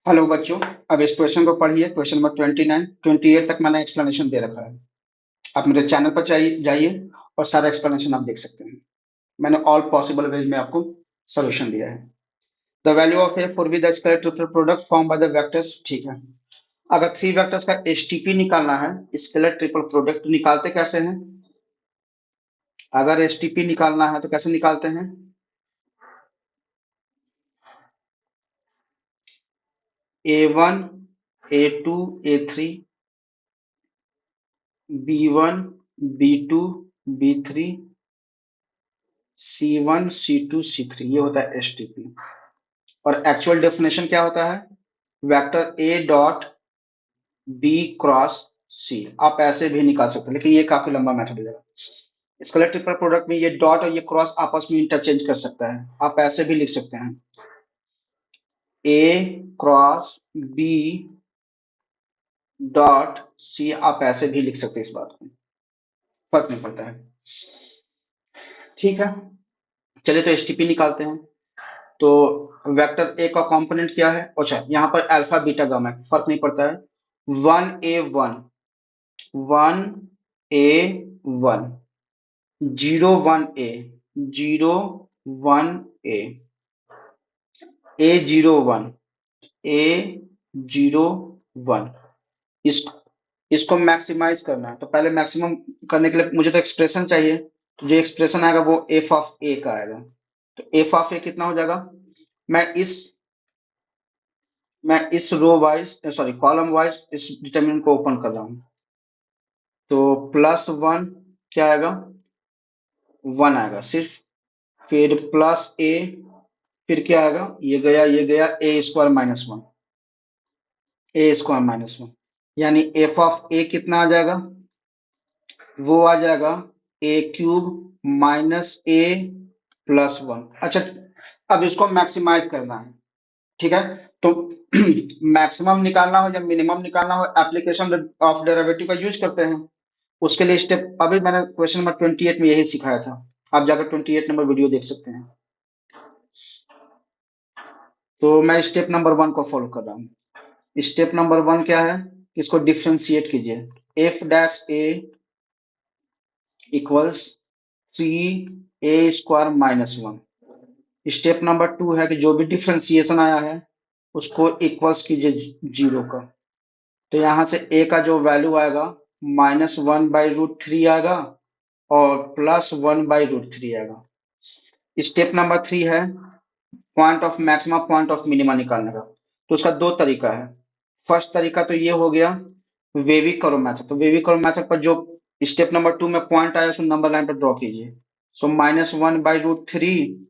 Hello बच्चों। अब इस क्वेश्चन को पढ़िए। क्वेश्चन नंबर 29 28 तक मैंने एक्सप्लेनेशन दे रखा है। आप मेरे चैनल पर जाइए और सारा एक्सप्लेनेशन आप देख सकते हैं। मैंने ऑल पॉसिबल वेज में आपको सोल्यूशन दिया है। The value of A for be the scalar triple product form by the vectors. ठीक है। अगर थ्री वेक्टर्स का एसटीपी निकालना है, स्केलर ट्रिपल प्रोडक्ट निकालते कैसे हैं? अगर एसटीपी निकालना है तो कैसे निकालते हैं? A1 A2 A3 B1 B2 B3 C1 C2 C3, ये होता है एसटीपी। और एक्चुअल डेफिनेशन क्या होता है? Vector a dot b cross c. आप ऐसे भी निकाल सकते हैं, लेकिन ये काफी लंबा मेथड हो जाएगा। स्केलर ट्रिपल प्रोडक्ट में ये डॉट और ये क्रॉस आपस में इंटरचेंज कर सकता है। आप ऐसे भी लिख सकते हैं, ए क्रॉस बी डॉट सी। आप ऐसे भी लिख सकते हैं, इस बात में फर्क नहीं पड़ता है। ठीक है, चलिए तो एसटीपी निकालते हैं। तो वेक्टर ए का कंपोनेंट क्या है? अच्छा, यहाँ पर अल्फा बीटा गामा है, फर्क नहीं पड़ता है। 1A1 1A1 0 1A 0 1A A01 A01। इस इसको मैक्सिमाइज करना है, तो पहले मैक्सिमम करने के लिए मुझे तो एक्सप्रेशन चाहिए। तो जो एक्सप्रेशन आएगा वो एफ ऑफ ए का आएगा। तो एफ ऑफ ए कितना हो जाएगा? मैं इस मैं इस row wise, sorry column wise इस डिटरमिनेंट को ओपन कर रहा हूँ। तो +1 क्या आएगा? 1 आएगा सिर्फ। फिर प्लस ए, फिर क्या आएगा? ये गया ए स्क्वायर -1, ए स्क्वायर -1। यानी एफ ऑफ ए कितना आ जाएगा? वो आ जाएगा A³ -A+1। अच्छा, अब इसको मैक्सिमाइज करना है। ठीक है। तो मैक्सिमम निकालना हो या मिनिमम निकालना हो, एप्लीकेशन ऑफ डेरिवेटिव का यूज करते हैं। उसके लिए स्टेप अभी मैंने क्वेश्चन नंबर 28 में यही सिखाया था। आप जाकर 28 नंबर वीडियो देख सकते हैं। तो मैं स्टेप नंबर 1 को फॉलो कर रहा हूँ। स्टेप नंबर 1 क्या है? इसको डिफ्रेंशिएट कीजिए। एफ डैश ए इक्वल्स 3A² -1। स्टेप नंबर 2 है कि जो भी डिफ्रेंसिएशन आया है उसको इक्वल्स कीजिए 0 का। तो यहाँ से a का जो वैल्यू आएगा -1/√3 आएगा और +1/√3 आएगा। स्टेप नंबर 3 है point of maxima point of minima निकालने का। तो उसका दो तरीका है। फर्स्ट तरीका तो ये हो गया वेवी कर्व मेथड। तो वेवी कर्व मेथड पर जो स्टेप नंबर 2 में पॉइंट आया उसको नंबर लाइन पर ड्रॉ कीजिए। सो -1/√3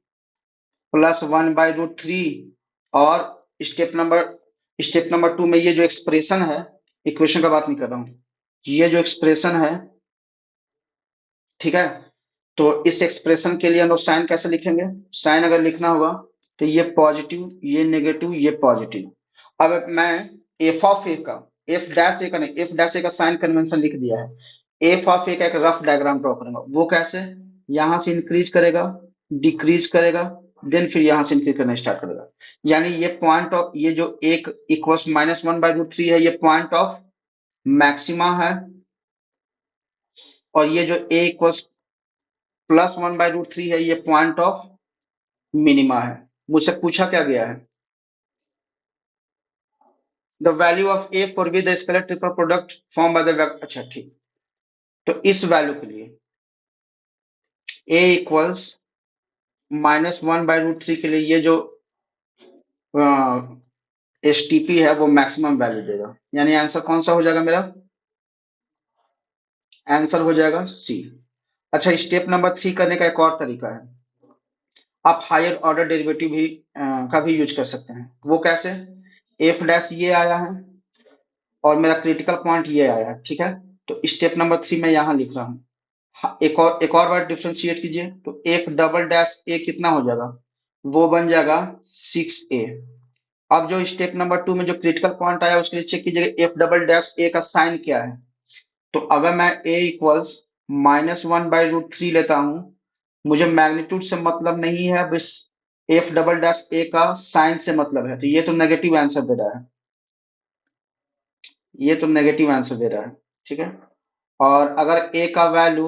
+1/√3। और स्टेप नंबर 2 में ये जो एक्सप्रेशन है, इक्वेशन का बात नहीं कर रहा हूँ, ये जो एक्सप्रेशन है, ठीक है। तो इस एक्सप्रेशन के लिए हम लोग साइन कैसे लिखेंगे? साइन अगर लिखना होगा तो ये पॉजिटिव, ये नेगेटिव, ये पॉजिटिव। अब मैं एफ ऑफ ए का, एफ डैश ए का नहीं, एफ डैश ए का साइन कन्वेंशन लिख दिया है। एफ ऑफ ए का एक रफ डायग्राम ड्रॉ करूंगा। वो कैसे? यहां से इंक्रीज करेगा, डिक्रीज करेगा, देन फिर यहां से इंक्रीज करना स्टार्ट करेगा। यानी ये पॉइंट ऑफ, ये जो एक इक्वल्स -1/√3 है, ये पॉइंट ऑफ मैक्सिमा है। और ये जो ए इक्वल्स +1/√3 है, ये पॉइंट ऑफ मिनिमा है। मुझसे पूछा क्या गया है? The value of A for be the scalar triple product form by the vector. अच्छा ठीक। तो इस वैल्यू के लिए ए इक्वल्स -1/√3 के लिए ये जो एस टी पी है वो मैक्सिमम वैल्यू देगा। यानी आंसर कौन सा हो जाएगा मेरा? आंसर हो जाएगा सी। अच्छा, स्टेप नंबर 3 करने का एक और तरीका है। आप हायर ऑर्डर डेरिवेटिव भी का भी यूज कर सकते हैं। वो कैसे? एफ डैश ये आया है और मेरा क्रिटिकल पॉइंट ये आया है, ठीक है। तो स्टेप नंबर 3 मैं यहाँ लिख रहा हूँ। एक और बार डिफ्रेंशिएट कीजिए। तो एफ डबल डैश ए कितना हो जाएगा? वो बन जाएगा 6A। अब जो स्टेप नंबर 2 में जो क्रिटिकल पॉइंट आया उसके लिए चेक कीजिएगा एफ डबल डैश ए का साइन क्या है। तो अगर मैं ए इक्वल्स -1/√3 लेता हूं, मुझे मैग्नीट्यूड से मतलब नहीं है, बस एफ डबल डैश ए का साइन से मतलब है, तो ये तो नेगेटिव आंसर दे रहा है, ये तो नेगेटिव आंसर दे रहा है। ठीक है, और अगर ए का वैल्यू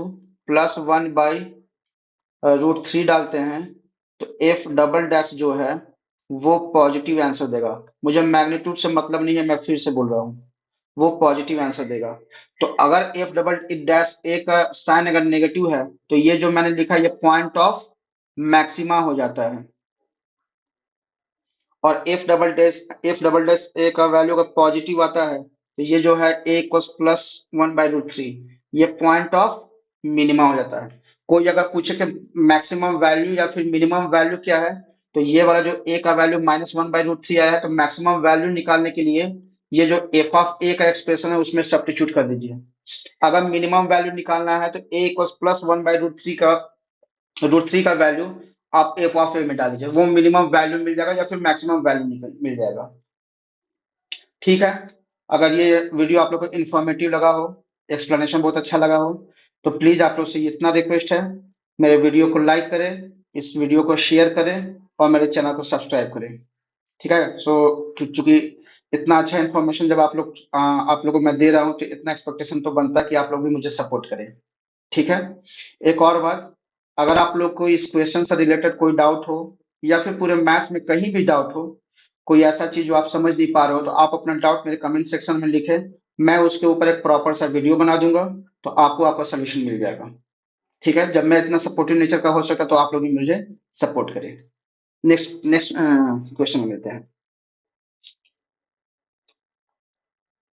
+1/√3 डालते हैं तो एफ डबल डैश जो है वो पॉजिटिव आंसर देगा। मुझे मैग्नीट्यूड से मतलब नहीं है, मैं फिर से बोल रहा हूँ, वो पॉजिटिव आंसर देगा। तो अगर एफ डबल डैश ए का साइन अगर नेगेटिव है तो ये जो मैंने लिखा ये पॉइंट ऑफ मैक्सिमा हो जाता है। और एफ डबल डैश ए का वैल्यू अगर पॉजिटिव आता है तो ये जो है ए इक्वल्स +1/√3, ये पॉइंट ऑफ मिनिमा हो जाता है। कोई अगर पूछे कि मैक्सिमम वैल्यू या फिर मिनिमम वैल्यू क्या है, तो ये वाला जो ए का वैल्यू -1/√3 आया है, तो मैक्सिमम वैल्यू निकालने के लिए ये जो एफ ऑफ ए का एक्सप्रेशन है उसमें सब्स्टिट्यूट कर दीजिए। अगर मिनिमम वैल्यू निकालना है तो ए इक्वल्स +1/√3 का √3 का वैल्यू आप एफ ऑफ ए में डाल दीजिए, वो मिनिमम वैल्यू मिल जाएगा या फिर मैक्सिमम वैल्यू मिल जाएगा। ठीक है, अगर ये वीडियो आप लोग को इन्फॉर्मेटिव लगा हो, एक्सप्लेनेशन बहुत अच्छा लगा हो, तो प्लीज आप लोग से इतना रिक्वेस्ट है, मेरे वीडियो को लाइक करें, इस वीडियो को शेयर करें और मेरे चैनल को सब्सक्राइब करें। ठीक है, सो चूंकि इतना अच्छा इन्फॉर्मेशन जब आप लोगों को मैं दे रहा हूँ तो इतना एक्सपेक्टेशन तो बनता है कि आप लोग भी मुझे सपोर्ट करें। ठीक है, एक और बात, अगर आप लोग को इस क्वेश्चन से रिलेटेड कोई डाउट हो या फिर पूरे मैथ्स में कहीं भी डाउट हो, कोई ऐसा चीज जो आप समझ नहीं पा रहे हो, तो आप अपना डाउट मेरे कमेंट सेक्शन में लिखें, मैं उसके ऊपर एक प्रॉपर सा वीडियो बना दूंगा, तो आपको आपका सोल्यूशन मिल जाएगा। ठीक है, जब मैं इतना सपोर्टिव नेचर का हो सका तो आप लोग भी मुझे सपोर्ट करें। नेक्स्ट नेक्स्ट क्वेश्चन में मिलते हैं।